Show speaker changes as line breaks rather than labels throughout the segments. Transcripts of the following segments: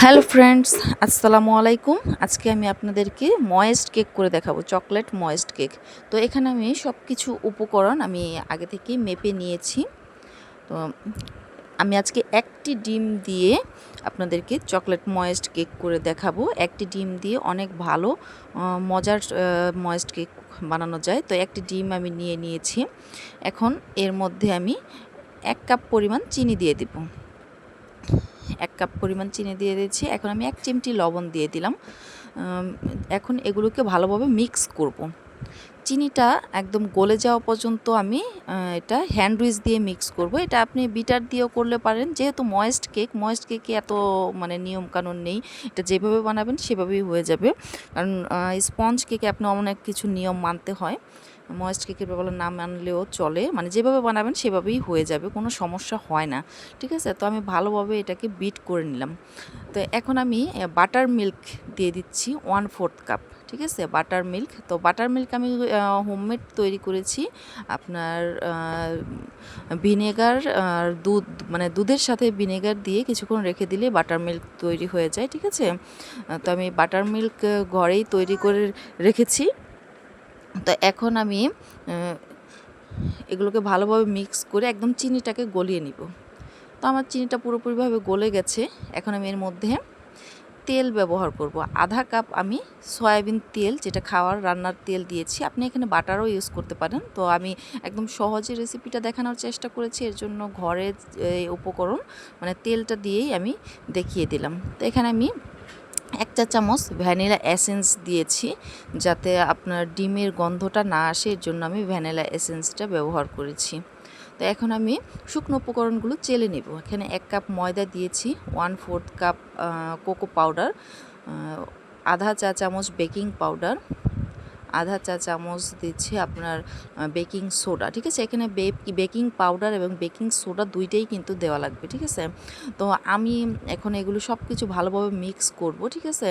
Hello friends, আসসালামু আলাইকুম। আজকে আমি আপনাদেরকে ময়েস্ট কেক করে দেখাবো, চকলেট ময়েস্ট কেক। তো এখানে আমি সব কিছু উপকরণ আমি আগে থেকেই মেপে নিয়েছি। তো আমি আজকে একটি ডিম দিয়ে আপনাদেরকে চকলেট ময়েস্ট কেক করে দেখাবো। একটি ডিম দিয়ে অনেক ভালো মজার ময়েস্ট কেক বানানো যায়। তো একটি ডিম আমি নিয়ে নিয়েছি। এখন এর মধ্যে আমি 1 কাপ পরিমাণ চিনি দিয়ে দিব। 1 কাপ পরিমাণ চিনি দিয়ে দিয়েছি। এখন আমি 1 চিমটি লবণ দিয়ে দিলাম। এখন এগুলোকে ভালোভাবে মিক্স করব। চিনিটা একদম গলে যাওয়া পর্যন্ত আমি এটা হ্যান্ড উইচ দিয়ে মিক্স করব। এটা আপনি বিটার দিয়েও করলে পারেন। যেহেতু ময়েস্ট কেকে এত মানে নিয়মকানুন নেই। এটা যেভাবে বানাবেন সেভাবেই হয়ে যাবে। কারণ স্পঞ্জ কেকে আপনার অনেক কিছু নিয়ম মানতে হয়। ময়েস্ট কেকের ব্যাপারে না মানলেও চলে, মানে যেভাবে বানাবেন সেভাবেই হয়ে যাবে, কোনো সমস্যা হয় না। ঠিক আছে, তো আমি ভালোভাবে এটাকে বিট করে নিলাম। তো এখন আমি বাটার মিল্ক দিয়ে দিচ্ছি 1/4 কাপ। ঠিক আছে, বাটার মিল্ক। তো বাটার মিল্ক আমি হোমমেড তৈরি করেছি। আপনার ভিনেগার আর দুধ, মানে দুধের সাথে ভিনেগার দিয়ে কিছুক্ষণ রেখে দিলে বাটার মিল্ক তৈরি হয়ে যায়। ঠিক আছে, তো আমি বাটার মিল্ক ঘরেই তৈরি করে রেখেছি। তো এখন আমি এগুলোকে ভালোভাবে মিক্স করে একদম চিনিটাকে গলিয়ে নিব। তো আমার চিনিটা পুরোপুরিভাবে গলে গেছে। এখন আমি এর মধ্যে তেল ব্যবহার করব। 1/2 কাপ আমি সয়াবিন তেল, যেটা খাওয়ার রান্নার তেল দিয়েছি। আপনি এখানে বাটারও ইউজ করতে পারেন। তো আমি একদম সহজে রেসিপিটা দেখানোর চেষ্টা করেছি, এর জন্য ঘরের উপকরণ মানে তেলটা দিয়েই আমি দেখিয়ে দিলাম। তো এখানে আমি 1 চা চামচ ভ্যানিলা এসেন্স দিয়েছি, যাতে আপনার ডিমের গন্ধটা না আসে, এর জন্য আমি ভ্যানিলা এসেন্সটা ব্যবহার করেছি। তো এখন আমি শুকনো উপকরণগুলো চেলে নেব। এখানে 1 কাপ ময়দা দিয়েছি, 1/4 কাপ কোকো পাউডার, 1/2 চা চামচ বেকিং পাউডার, 1/2 চা চামচ দিচ্ছি আপনার বেকিং সোডা। ঠিক আছে, এখানে বেকিং পাউডার এবং বেকিং সোডা দুইটাই কিন্তু দেওয়া লাগবে। ঠিক আছে, তো আমি এখন এগুলো সব কিছু ভালোভাবে মিক্স করব। ঠিক আছে,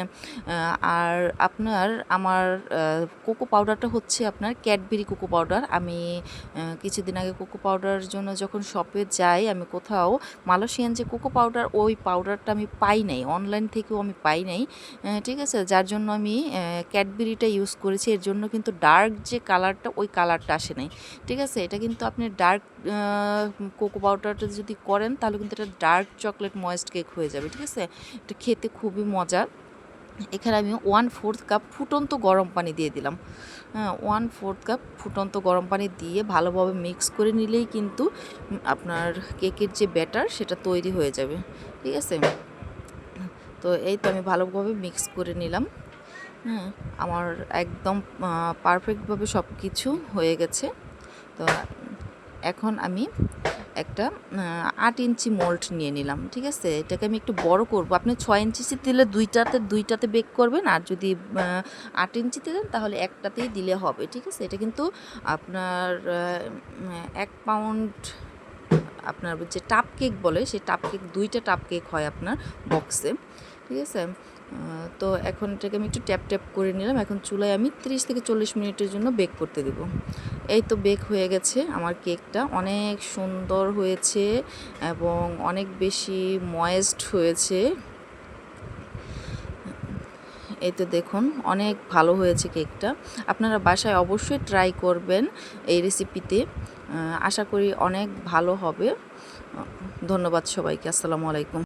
আর আমার কোকো পাউডারটা হচ্ছে আপনার ক্যাডবেরি কোকো পাউডার। আমি কিছুদিন আগে কোকো পাউডারের জন্য যখন শপে যাই, আমি কোথাও মালয়েশিয়ান যে কোকো পাউডার, ওই পাউডারটা আমি পাই নাই, অনলাইন থেকেও আমি পাই নাই। ঠিক আছে, যার জন্য আমি ক্যাডবেরিটা ইউজ করেছি। এর জন্য কিন্তু ডার্ক যে কালারটা, ওই কালারটা আসে নাই। ঠিক আছে, এটা কিন্তু আপনি ডার্ক কোকো পাউডারটা যদি করেন, তাহলে কিন্তু এটা ডার্ক চকলেট ময়েস্ট কেক হয়ে যাবে। ঠিক আছে, এটা খেতে খুবই মজা। এখানে আমি 1/4 কাপ ফুটন্ত গরম পানি দিয়ে দিলাম। 1/4 কাপ ফুটন্ত গরম পানি দিয়ে ভালোভাবে মিক্স করে নিলেই কিন্তু আপনার কেকের যে ব্যাটার, সেটা তৈরি হয়ে যাবে। ঠিক আছে, তো এই তো আমি ভালোভাবে মিক্স করে নিলাম। আমার একদম পারফেক্টভাবে সব কিছু হয়ে গেছে। তো এখন আমি একটা 8 ইঞ্চি মোল্ড নিয়ে নিলাম। ঠিক আছে, এটাকে আমি একটু বড় করব। আপনি 6 ইঞ্চি দিলে দুইটাতে বেক করবেন, আর যদি 8 ইঞ্চিতে দেন তাহলে একটাতেই দিলে হবে। ঠিক আছে, এটা কিন্তু আপনার 1 পাউন্ড, আপনার যে টাপ কেক বলে, সেই টাপ কেক, 2টা টাপ কেক হয় আপনার বক্সে। ঠিক আছে, তো এখন এটাকে আমি একটু ট্যাপ করে নিলাম। এখন চুলায় আমি 30 থেকে 40 মিনিটের জন্য বেক করতে দেব। এই তো বেক হয়ে গেছে আমার কেকটা, অনেক সুন্দর হয়েছে এবং অনেক বেশি ময়েস্ট হয়েছে। এই তো দেখুন, অনেক ভালো হয়েছে কেকটা। আপনারা বাসায় অবশ্যই ট্রাই করবেন এই রেসিপিতে। আশা করি অনেক ভালো হবে। ধন্যবাদ সবাইকে। আসসালামু আলাইকুম।